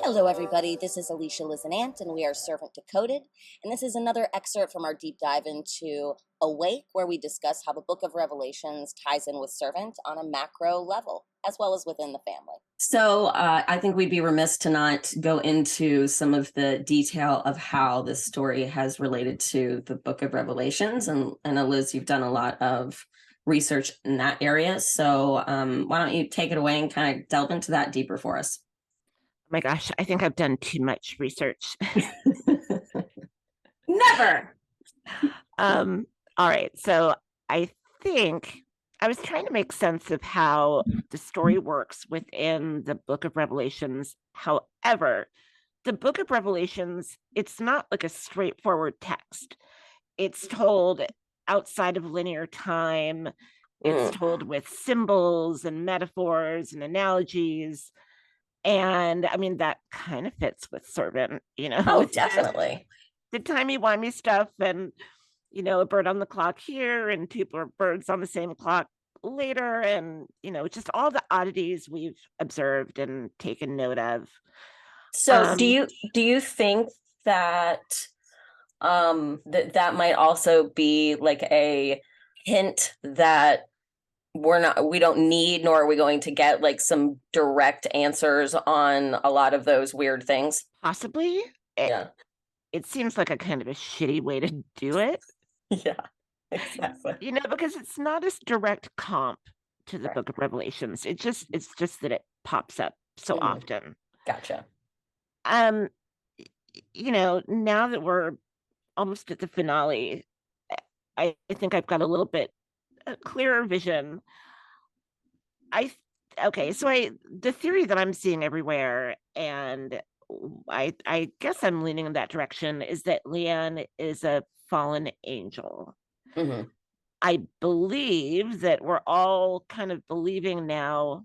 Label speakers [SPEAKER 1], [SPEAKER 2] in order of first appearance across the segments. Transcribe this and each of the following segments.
[SPEAKER 1] Hello, everybody. This is Alicia Lizenant, and we are Servant Decoded. And this is another excerpt from our deep dive into Awake, where we discuss how the book of Revelations ties in with Servant on a macro level, as well as within the family.
[SPEAKER 2] So I think we'd be remiss to not go into some of the detail of how this story has related to the book of Revelations. And Liz, you've done a lot of research in that area. So why don't you take it away and kind of delve into that deeper for us?
[SPEAKER 3] Oh my gosh, I think I've done too much research.
[SPEAKER 2] Never.
[SPEAKER 3] All right. So I think I was trying to make sense of how the story works within the book of Revelations. However, the book of Revelations, it's not like a straightforward text. It's told outside of linear time. It's told with symbols and metaphors and analogies. And I mean, that kind of fits with Servant,
[SPEAKER 2] Oh, definitely.
[SPEAKER 3] The timey-wimey stuff and, a bird on the clock here and two birds on the same clock later. And, just all the oddities we've observed and taken note of.
[SPEAKER 2] So do you think that that might also be like a hint that we don't need, nor are we going to get like some direct answers on a lot of those weird things?
[SPEAKER 3] Possibly.
[SPEAKER 2] Yeah.
[SPEAKER 3] It seems like a kind of a shitty way to do it.
[SPEAKER 2] Yeah, exactly.
[SPEAKER 3] Because it's not a direct comp to the book of Revelations. It's just that it pops up so often.
[SPEAKER 2] Gotcha.
[SPEAKER 3] Now that we're almost at the finale, I think I've got a little bit clearer vision. The theory that I'm seeing everywhere, and I guess I'm leaning in that direction, is that Leanne is a fallen angel.
[SPEAKER 2] Mm-hmm.
[SPEAKER 3] I believe that we're all kind of believing now,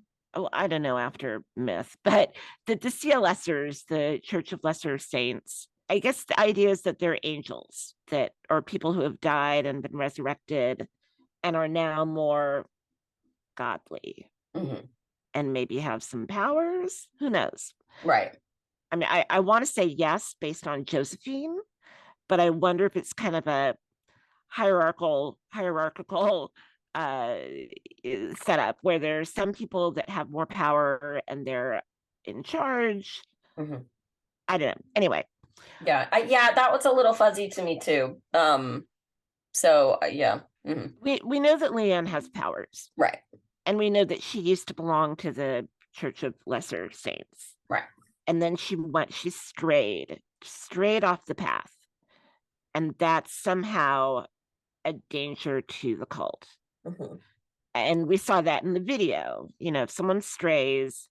[SPEAKER 3] I don't know after myth, but that the CLSers, the Church of Lesser Saints, I guess the idea is that they're angels that are people who have died and been resurrected and are now more godly.
[SPEAKER 2] Mm-hmm.
[SPEAKER 3] And maybe have some powers. Who knows?
[SPEAKER 2] Right.
[SPEAKER 3] I mean, I want to say yes based on Josephine, but I wonder if it's kind of a hierarchical setup where there's some people that have more power and they're in charge.
[SPEAKER 2] Mm-hmm.
[SPEAKER 3] I don't know. Anyway.
[SPEAKER 2] Yeah. That was a little fuzzy to me too. Yeah. Mm-hmm.
[SPEAKER 3] We know that Leanne has powers.
[SPEAKER 2] Right.
[SPEAKER 3] And we know that she used to belong to the Church of Lesser Saints.
[SPEAKER 2] Right.
[SPEAKER 3] And then she strayed off the path. And that's somehow a danger to the cult.
[SPEAKER 2] Mm-hmm.
[SPEAKER 3] And we saw that in the video. If someone strays,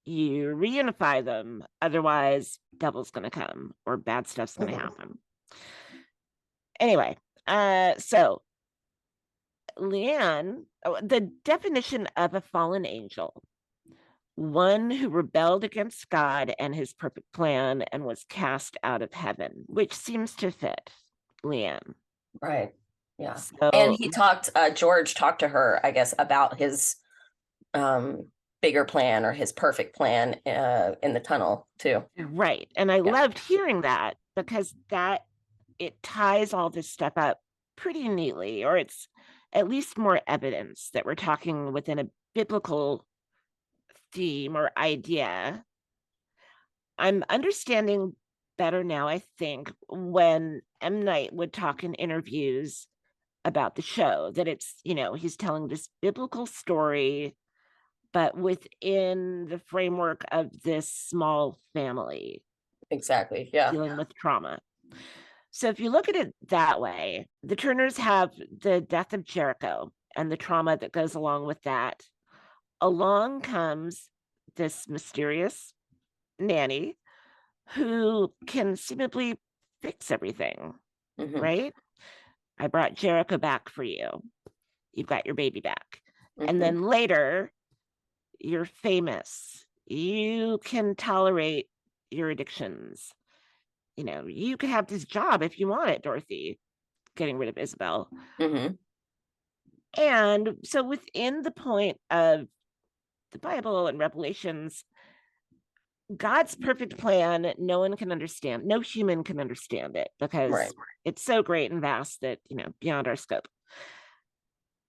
[SPEAKER 3] you reunify them. Otherwise, devil's going to come or bad stuff's going to happen. Anyway, so Leanne, the definition of a fallen angel, one who rebelled against God and his perfect plan and was cast out of heaven, which seems to fit Leanne.
[SPEAKER 2] Right. Yeah.
[SPEAKER 3] So,
[SPEAKER 2] and George talked to her, I guess, about his bigger plan or his perfect plan in the tunnel too.
[SPEAKER 3] Right. And I loved hearing that because it ties all this stuff up pretty neatly, or it's at least more evidence that we're talking within a biblical theme or idea. I'm understanding better now, I think, when M. Night would talk in interviews about the show, that it's, he's telling this biblical story, but within the framework of this small family.
[SPEAKER 2] Exactly. Yeah.
[SPEAKER 3] Dealing with trauma. So if you look at it that way, the Turners have the death of Jericho and the trauma that goes along with that. Along comes this mysterious nanny who can seemingly fix everything, right? I brought Jericho back for you. You've got your baby back. And then later, you're famous. You can tolerate your addictions. You could have this job if you want it, Dorothy, getting rid of Isabel. And so within the point of the Bible and Revelations, God's perfect plan, no one can understand. No human can understand it because
[SPEAKER 2] Right.
[SPEAKER 3] it's so great and vast that, beyond our scope.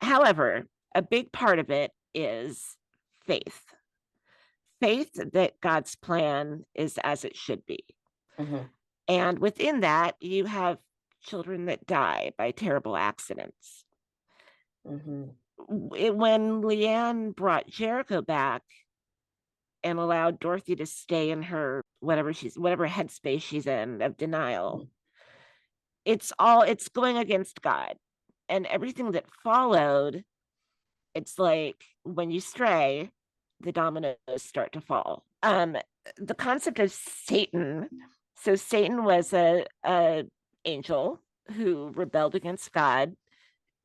[SPEAKER 3] However, a big part of it is faith. Faith that God's plan is as it should be.
[SPEAKER 2] Mhm.
[SPEAKER 3] And within that, you have children that die by terrible accidents.
[SPEAKER 2] Mhm.
[SPEAKER 3] When Leanne brought Jericho back and allowed Dorothy to stay in her whatever headspace she's in of denial,
[SPEAKER 2] Mhm.
[SPEAKER 3] it's going against God. And everything that followed, it's like when you stray, the dominoes start to fall. The concept of Satan. So Satan was a angel who rebelled against God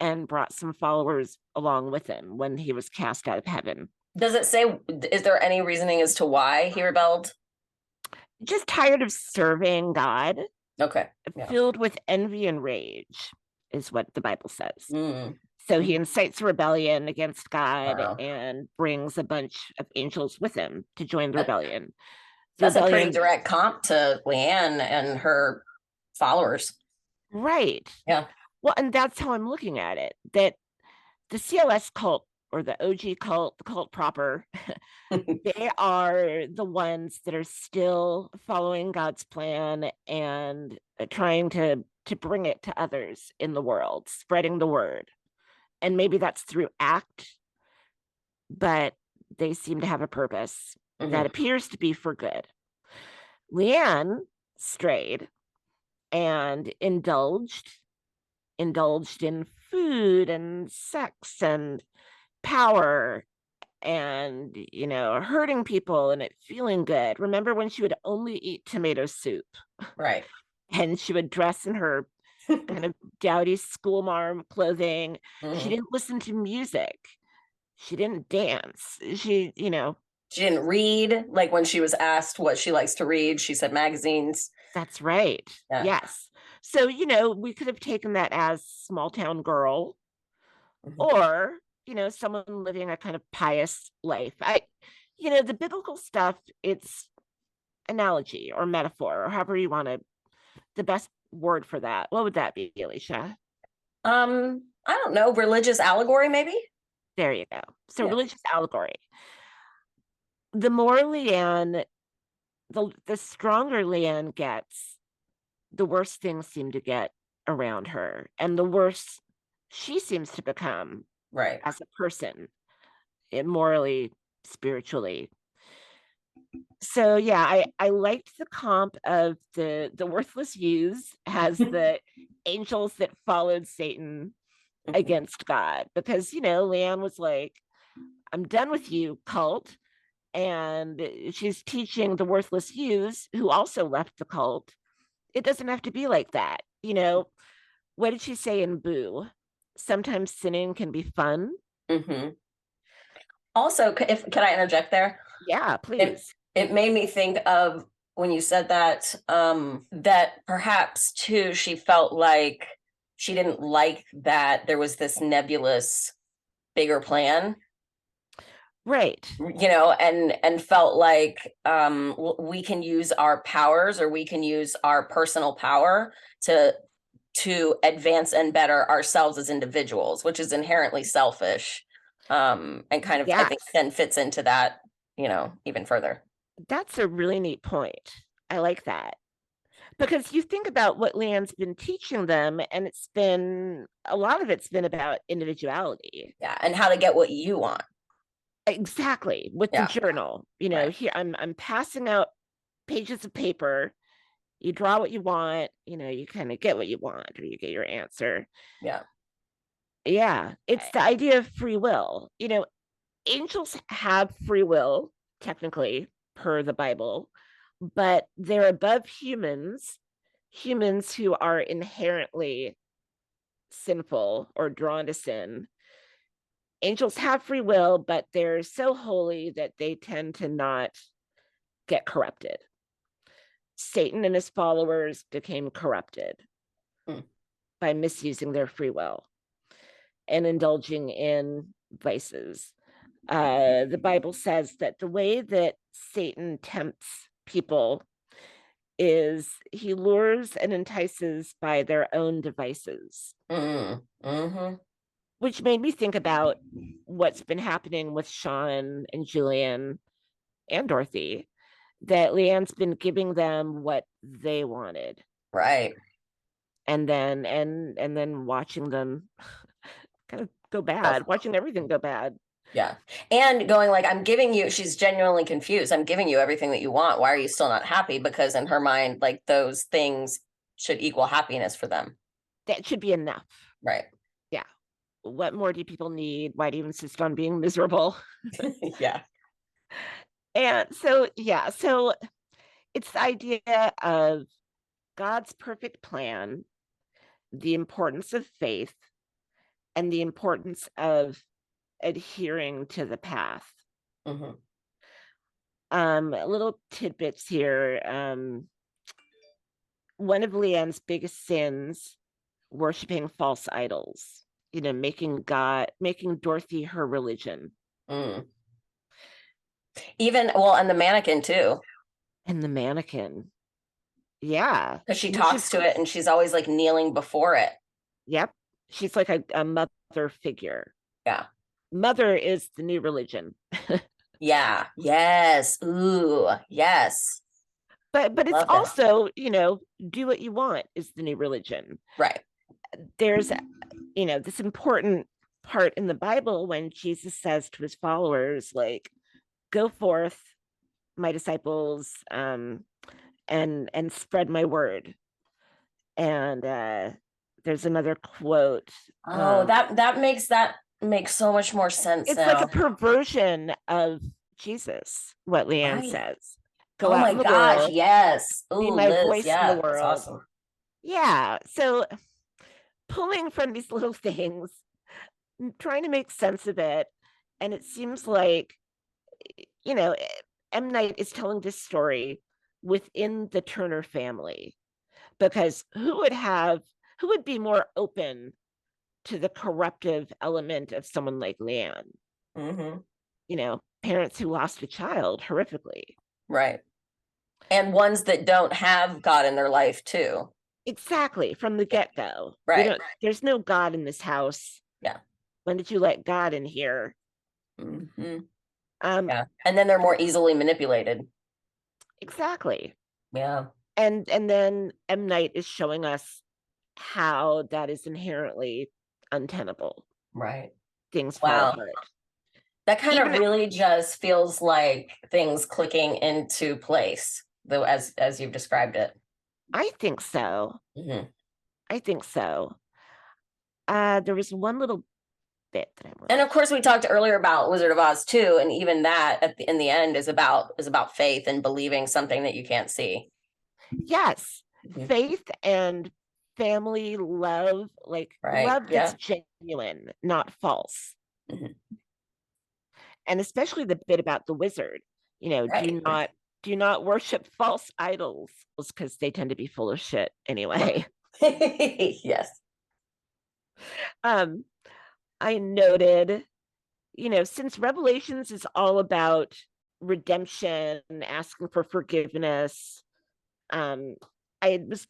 [SPEAKER 3] and brought some followers along with him when he was cast out of heaven.
[SPEAKER 2] Does it say, is there any reasoning as to why he rebelled?
[SPEAKER 3] Just tired of serving God,
[SPEAKER 2] Okay. Yeah.
[SPEAKER 3] filled with envy and rage, is what the Bible says.
[SPEAKER 2] Mm.
[SPEAKER 3] So he incites rebellion against God
[SPEAKER 2] Wow.
[SPEAKER 3] and brings a bunch of angels with him to join the rebellion.
[SPEAKER 2] That's a pretty direct comp to Leanne and her followers.
[SPEAKER 3] Right.
[SPEAKER 2] Yeah.
[SPEAKER 3] Well, and that's how I'm looking at it, that the CLS cult or the OG cult, the cult proper, they are the ones that are still following God's plan and trying to bring it to others in the world, spreading the word. And maybe that's through act, but they seem to have a purpose that appears to be for good. Leanne strayed and indulged in food and sex and power and hurting people and it feeling good. Remember when she would only eat tomato soup?
[SPEAKER 2] Right.
[SPEAKER 3] And she would dress in her kind of dowdy schoolmarm clothing. She didn't listen to music. She didn't dance. She
[SPEAKER 2] didn't read. Like when she was asked what she likes to read, she said magazines.
[SPEAKER 3] That's right.
[SPEAKER 2] Yeah.
[SPEAKER 3] Yes. So, we could have taken that as small town girl or, someone living a kind of pious life. The biblical stuff, it's analogy or metaphor or however you want to, the best word for that. What would that be, Alicia?
[SPEAKER 2] I don't know, religious allegory, maybe?
[SPEAKER 3] There you go. So
[SPEAKER 2] Yeah.
[SPEAKER 3] religious allegory. The more Leanne, the stronger Leanne gets, the worse things seem to get around her and the worse she seems to become
[SPEAKER 2] Right.
[SPEAKER 3] as a person, morally, spiritually. So yeah, I liked the comp of the worthless youths as the angels that followed Satan against God, because Leanne was like, I'm done with you, cult. And she's teaching the worthless youths who also left the cult, it doesn't have to be like that. What did she say in Boo? Sometimes sinning can be fun.
[SPEAKER 2] Also, can I interject there?
[SPEAKER 3] Yeah, please.
[SPEAKER 2] It made me think of when you said that, that perhaps too, she felt like she didn't like that there was this nebulous bigger plan.
[SPEAKER 3] Right.
[SPEAKER 2] And felt like we can use our powers or we can use our personal power to advance and better ourselves as individuals, which is inherently selfish. And kind of, I think, then fits into that, even further.
[SPEAKER 3] That's a really neat point. I like that. Because you think about what Leanne's been teaching them, and a lot of it's been about individuality.
[SPEAKER 2] Yeah, and how to get what you want.
[SPEAKER 3] Exactly. With the journal,
[SPEAKER 2] Right.
[SPEAKER 3] here I'm passing out pages of paper. You draw what you want, you kind of get what you want, or you get your answer.
[SPEAKER 2] Yeah.
[SPEAKER 3] Yeah. It's the idea of free will. Angels have free will, technically, per the Bible, but they're above humans who are inherently sinful or drawn to sin. Angels have free will, but they're so holy that they tend to not get corrupted. Satan and his followers became corrupted by misusing their free will and indulging in vices. The Bible says that the way that Satan tempts people is he lures and entices by their own devices, which made me think about what's been happening with Sean and Julian and Dorothy, that Leanne's been giving them what they wanted.
[SPEAKER 2] Right.
[SPEAKER 3] And then watching them kind of go bad, watching everything go bad.
[SPEAKER 2] Yeah. And going like, I'm giving you, she's genuinely confused. I'm giving you everything that you want. Why are you still not happy? Because in her mind, like those things should equal happiness for them.
[SPEAKER 3] That should be enough.
[SPEAKER 2] Right.
[SPEAKER 3] Yeah. What more do people need? Why do you insist on being miserable?
[SPEAKER 2] Yeah.
[SPEAKER 3] And so, yeah, so it's the idea of God's perfect plan, the importance of faith, and the importance of adhering to the path. Little tidbits here. One of Leanne's biggest sins, worshiping false idols, making Dorothy her religion.
[SPEAKER 2] Even, well, and the mannequin too.
[SPEAKER 3] And the mannequin. Yeah.
[SPEAKER 2] Because she talks to it and she's always like kneeling before it.
[SPEAKER 3] Yep. She's like a mother figure.
[SPEAKER 2] Yeah.
[SPEAKER 3] Mother is the new religion.
[SPEAKER 2] Yeah. Yes. Ooh, yes.
[SPEAKER 3] But it's
[SPEAKER 2] Love
[SPEAKER 3] also, do what you want is the new religion.
[SPEAKER 2] Right.
[SPEAKER 3] There's, this important part in the Bible when Jesus says to his followers, like, go forth, my disciples, and spread my word. And there's another quote.
[SPEAKER 2] Oh, that makes so much more sense.
[SPEAKER 3] It's
[SPEAKER 2] now.
[SPEAKER 3] like a perversion of Jesus, what Leanne says.
[SPEAKER 2] Go out in the world. Yes. Ooh,
[SPEAKER 3] be my
[SPEAKER 2] Liz,
[SPEAKER 3] voice in the world.
[SPEAKER 2] That's awesome.
[SPEAKER 3] Yeah. So pulling from these little things, trying to make sense of it. And it seems like, M. Night is telling this story within the Turner family, because who would be more open to the corruptive element of someone like Leanne? Parents who lost a child horrifically.
[SPEAKER 2] Right. And ones that don't have God in their life too.
[SPEAKER 3] Exactly. From the get-go.
[SPEAKER 2] Right.
[SPEAKER 3] There's no God in this house.
[SPEAKER 2] Yeah.
[SPEAKER 3] When did you let God in here?
[SPEAKER 2] Yeah. And then they're more easily manipulated.
[SPEAKER 3] Exactly.
[SPEAKER 2] Yeah.
[SPEAKER 3] And then M. Night is showing us how that is inherently untenable.
[SPEAKER 2] Right.
[SPEAKER 3] Things fall apart.
[SPEAKER 2] That kind of really just feels like things clicking into place, though, as you've described it.
[SPEAKER 3] I think so. I think so. There was one little bit that I wrote.
[SPEAKER 2] And of course, we talked earlier about Wizard of Oz too, and even that in the end is about faith and believing something that you can't see.
[SPEAKER 3] Yes, faith and family love, like love that's genuine, not false. And especially the bit about the wizard, do not worship false idols, because they tend to be full of shit anyway.
[SPEAKER 2] Yes.
[SPEAKER 3] I noted, since Revelations is all about redemption, asking for forgiveness, I was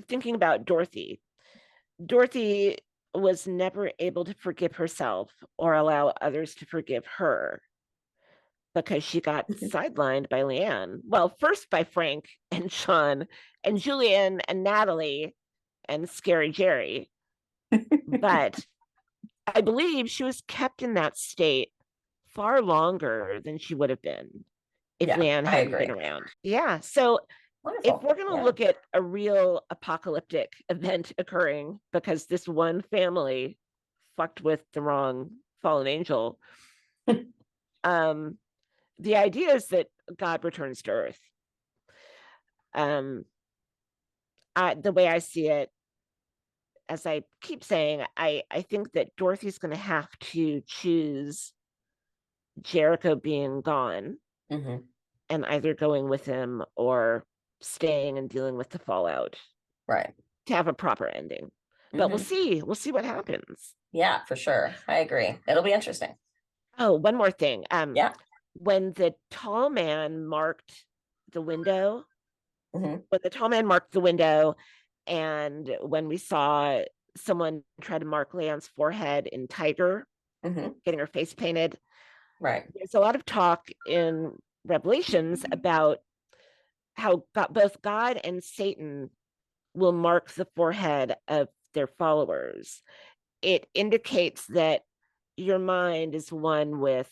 [SPEAKER 3] thinking about Dorothy. Dorothy was never able to forgive herself or allow others to forgive her, because she got sidelined by Leanne. Well, first by Frank and Sean and Julian and Natalie and Scary Jerry. But I believe she was kept in that state far longer than she would have been if Leanne hadn't been around. Yeah. So wonderful. If we're going to look at a real apocalyptic event occurring because this one family fucked with the wrong fallen angel, the idea is that God returns to Earth. The way I see it, as I keep saying, I think that Dorothy's going to have to choose Jericho being gone and either going with him or staying and dealing with the fallout.
[SPEAKER 2] Right.
[SPEAKER 3] To have a proper ending. But we'll see. We'll see what happens.
[SPEAKER 2] Yeah, for sure. I agree. It'll be interesting.
[SPEAKER 3] Oh, one more thing.
[SPEAKER 2] Yeah.
[SPEAKER 3] When the tall man marked the window,
[SPEAKER 2] Mhm.
[SPEAKER 3] when the tall man marked the window, and when we saw someone try to mark Leon's forehead in Tiger,
[SPEAKER 2] Mhm.
[SPEAKER 3] getting her face painted,
[SPEAKER 2] Right.
[SPEAKER 3] there's a lot of talk in Revelations about how both God and Satan will mark the forehead of their followers. It indicates that your mind is one with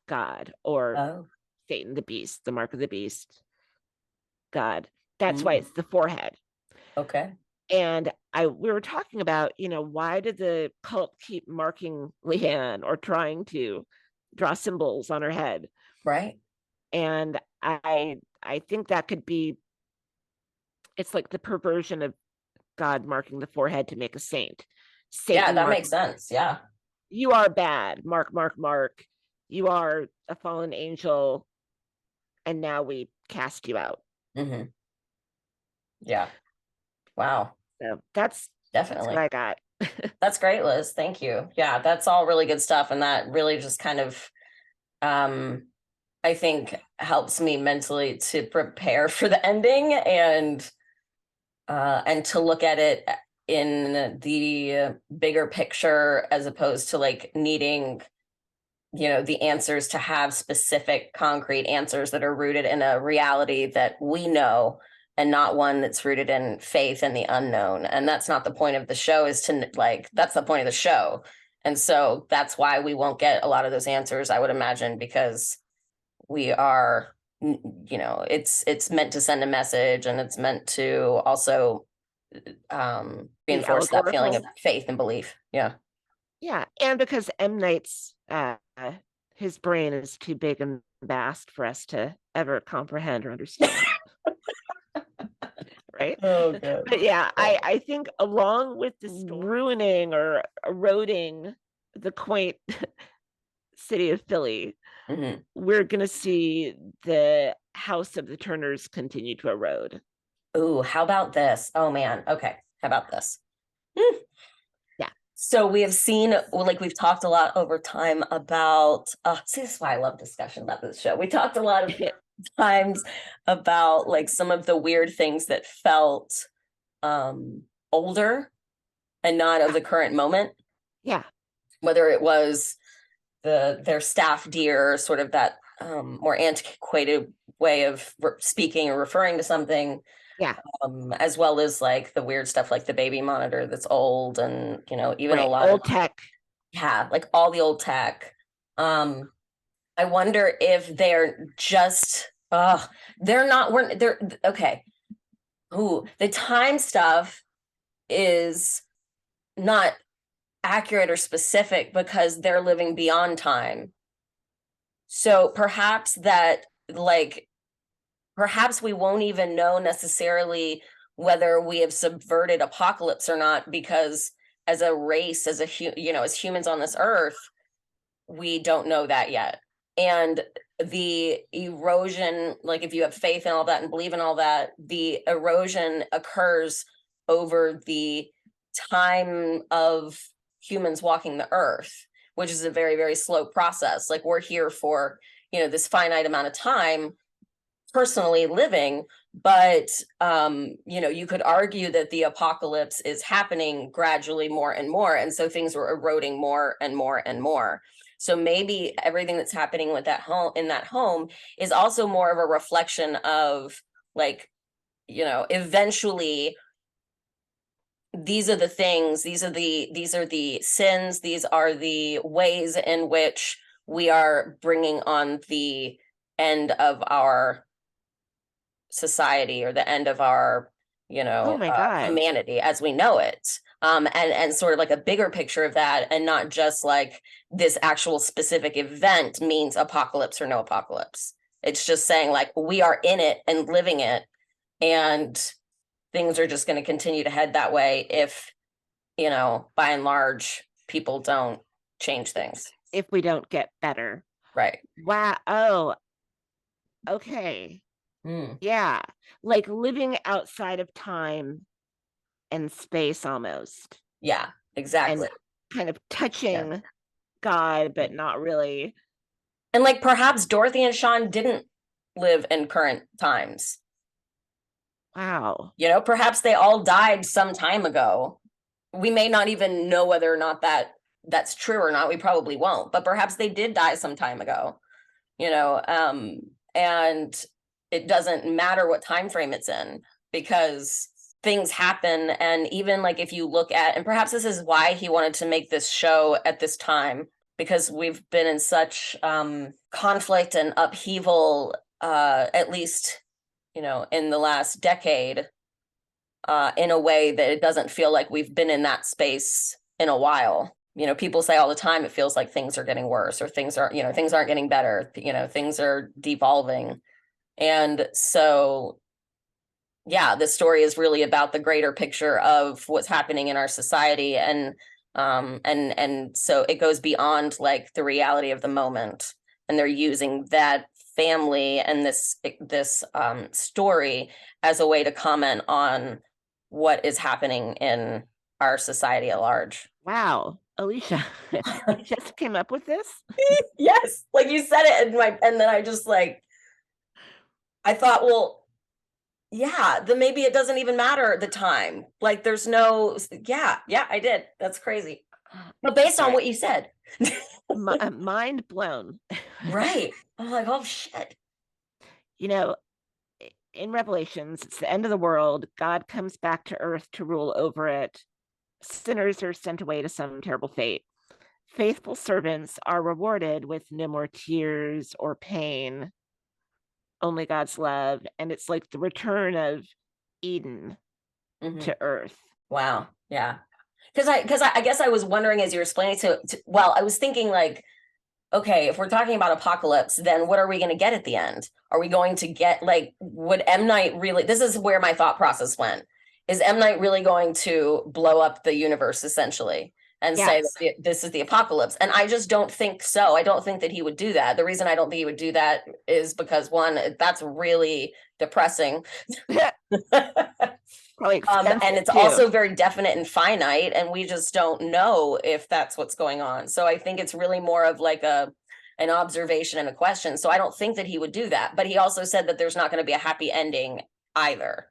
[SPEAKER 3] God or
[SPEAKER 2] Oh.
[SPEAKER 3] Satan, the beast, the mark of the beast, God. That's why
[SPEAKER 2] Mm.
[SPEAKER 3] it's the forehead.
[SPEAKER 2] Okay.
[SPEAKER 3] And we were talking about, why did the cult keep marking Leanne or trying to draw symbols on her head?
[SPEAKER 2] Right.
[SPEAKER 3] And I think that could be, it's like the perversion of God marking the forehead to make a saint.
[SPEAKER 2] Yeah,
[SPEAKER 3] Satan
[SPEAKER 2] that
[SPEAKER 3] mark,
[SPEAKER 2] makes sense. Yeah.
[SPEAKER 3] you are bad, mark, mark, mark. You are a fallen angel, and now we cast you out.
[SPEAKER 2] Hmm. Yeah. Wow.
[SPEAKER 3] So that's what
[SPEAKER 2] Definitely.
[SPEAKER 3] I got.
[SPEAKER 2] That's great, Liz. Thank you. Yeah, that's all really good stuff. And that really just kind of, um, I think helps me mentally to prepare for the ending and to look at it in the bigger picture as opposed to like needing, the answers to have specific concrete answers that are rooted in a reality that we know and not one that's rooted in faith and the unknown. And that's not the point of the show, is to like, that's the point of the show. And so that's why we won't get a lot of those answers, I would imagine, because we are, it's meant to send a message, and it's meant to also
[SPEAKER 3] Be
[SPEAKER 2] reinforce that feeling of
[SPEAKER 3] allegorical.
[SPEAKER 2] faith and belief. Yeah.
[SPEAKER 3] Yeah, and because M. Night's his brain is too big and vast for us to ever comprehend or understand. Right?
[SPEAKER 2] Oh, good.
[SPEAKER 3] But yeah, I think along with this ruining or eroding the quaint city of Philly,
[SPEAKER 2] Mm-hmm.
[SPEAKER 3] we're gonna see the house of the Turners continue to erode.
[SPEAKER 2] Ooh, how about this? Oh man. Okay. How about this? Hmm.
[SPEAKER 3] Yeah.
[SPEAKER 2] So we have seen, like we've talked a lot over time about, see, this is why I love discussion about this show. We talked a lot of times about like some of the weird things that felt older and not of the current moment,
[SPEAKER 3] Yeah.
[SPEAKER 2] whether it was their staff deer, sort of that more antiquated way of speaking or referring to something,
[SPEAKER 3] Yeah.
[SPEAKER 2] as well as like the weird stuff like the baby monitor that's old, and even a
[SPEAKER 3] Right.
[SPEAKER 2] lot of,
[SPEAKER 3] Old tech.
[SPEAKER 2] yeah, like all the old tech. I wonder if they're just they're not, we're they're okay. Ooh, the time stuff is not accurate or specific because they're living beyond time. So perhaps that, like, perhaps we won't even know necessarily whether we have subverted apocalypse or not, because as a race, as humans on this earth, we don't know that yet. And the erosion, like if you have faith and all that and believe in all that, the erosion occurs over the time of humans walking the earth, which is a very, very slow process. Like we're here for, this finite amount of time personally living, but you could argue that the apocalypse is happening gradually more and more, and so things were eroding more and more and more. So maybe everything that's happening with that home, in that home, is also more of a reflection of, like, eventually these are the things, these are the sins, these are the ways in which we are bringing on the end of our society, or the end of our
[SPEAKER 3] Oh my God.
[SPEAKER 2] humanity as we know it, and sort of like a bigger picture of that, and not just like this actual specific event means apocalypse or no apocalypse. It's just saying like we are in it and living it, and things are just going to continue to head that way if, by and large, people don't change things.
[SPEAKER 3] If we don't get better.
[SPEAKER 2] Right.
[SPEAKER 3] Wow. Oh, okay.
[SPEAKER 2] Mm.
[SPEAKER 3] Yeah. Like living outside of time and space almost.
[SPEAKER 2] Yeah,
[SPEAKER 3] And
[SPEAKER 2] exactly.
[SPEAKER 3] kind of
[SPEAKER 2] Yeah.
[SPEAKER 3] touching God, but not really.
[SPEAKER 2] And like perhaps Dorothy and Sean didn't live in current times.
[SPEAKER 3] Wow.
[SPEAKER 2] You know, perhaps they all died some time ago. We may not even know whether or not that's true or not. We probably won't, but perhaps they did die some time ago, you know, and it doesn't matter what time frame it's in, because things happen. And even like if you look at, and perhaps this is why he wanted to make this show at this time, because we've been in such conflict and upheaval, at least, you know, in the last decade, in a way that it doesn't feel like we've been in that space in a while. You know, people say all the time, it feels like things are getting worse, or things are, you know, things aren't getting better, you know, things are devolving. And so, yeah, this story is really about the greater picture of what's happening in our society. And so it goes beyond like the reality of the moment. And they're using that family and this story as a way to comment on what is happening in our society at large.
[SPEAKER 3] Wow. Alicia, you just came up with this?
[SPEAKER 2] Yes, like you said it, and then I just like, I thought, well, yeah, then maybe it doesn't even matter the time. Like there's no, yeah, I did. That's crazy. But based on what you said.
[SPEAKER 3] Mind blown.
[SPEAKER 2] Right. I'm like, oh shit.
[SPEAKER 3] You know, in Revelations, it's the end of the world. God comes back to earth to rule over it. Sinners are sent away to some terrible fate. Faithful servants are rewarded with no more tears or pain, only God's love. And it's like the return of Eden to earth.
[SPEAKER 2] Wow. Yeah. Because I guess I was wondering as you were explaining well, I was thinking like, okay, if we're talking about apocalypse, then what are we going to get at the end? Are we going to get like, would M. Night really, this is where my thought process went. Is M. Night really going to blow up the universe essentially and say that this is the apocalypse? And I just don't think so. I don't think that he would do that. The reason I don't think he would do that is because one, that's really depressing.
[SPEAKER 3] Probably
[SPEAKER 2] and it's
[SPEAKER 3] too.
[SPEAKER 2] also very definite and finite, and we just don't know if that's what's going on. So I think it's really more of like an observation and a question. So I don't think that he would do that. But he also said that there's not going to be a happy ending either.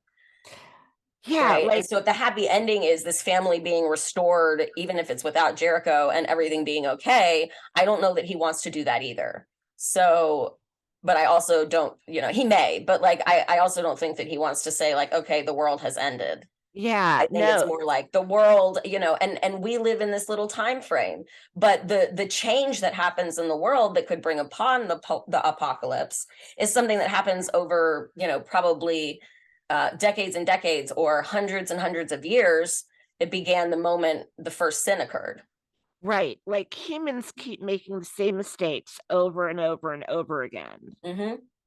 [SPEAKER 3] Yeah,
[SPEAKER 2] right?
[SPEAKER 3] like,
[SPEAKER 2] And so if the happy ending is this family being restored, even if it's without Jericho and everything being okay, I don't know that he wants to do that either. So, but I also don't, you know, he may, but like I also don't think that he wants to say like, okay, the world has ended.
[SPEAKER 3] yeah,
[SPEAKER 2] I think it's more like the world, you know, and we live in this little time frame, but the change that happens in the world that could bring upon the apocalypse is something that happens over, you know, probably decades and decades or hundreds and hundreds of years. It began the moment the first sin occurred.
[SPEAKER 3] Right. Like humans keep making the same mistakes over and over and over again.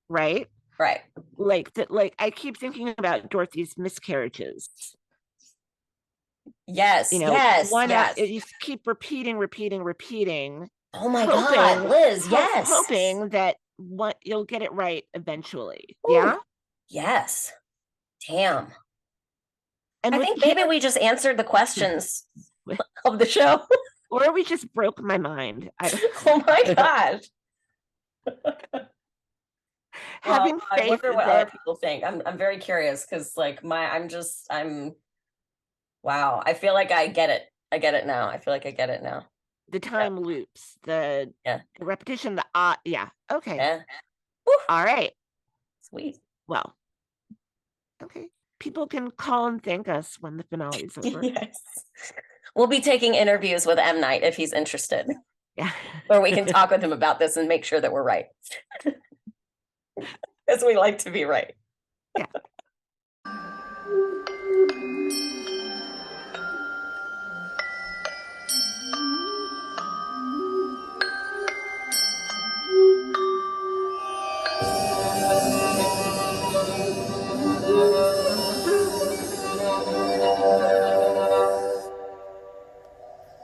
[SPEAKER 3] Right.
[SPEAKER 2] Right.
[SPEAKER 3] Like that. Like I keep thinking about Dorothy's miscarriages.
[SPEAKER 2] Yes.
[SPEAKER 3] You know,
[SPEAKER 2] yes.
[SPEAKER 3] You keep repeating.
[SPEAKER 2] Oh my God, Liz. Yes.
[SPEAKER 3] Hoping that you'll get it right eventually.
[SPEAKER 2] Ooh.
[SPEAKER 3] Yeah.
[SPEAKER 2] Yes. Damn.
[SPEAKER 3] And
[SPEAKER 2] I think maybe we just answered the questions of the show.
[SPEAKER 3] Or we just broke my mind.
[SPEAKER 2] Oh my gosh.
[SPEAKER 3] Having faith
[SPEAKER 2] I wonder what other people think. I'm very curious because like wow. I feel like I get it. I get it now. I feel like I get it now.
[SPEAKER 3] The time loops, the repetition, yeah. Okay.
[SPEAKER 2] Yeah.
[SPEAKER 3] All right.
[SPEAKER 2] Sweet.
[SPEAKER 3] Well, okay. People can call and thank us when the finale is over.
[SPEAKER 2] Yes. We'll be taking interviews with M. Night if he's interested.
[SPEAKER 3] Yeah.
[SPEAKER 2] Or we can talk with him about this and make sure that we're right. Because we like to be right.
[SPEAKER 3] Yeah.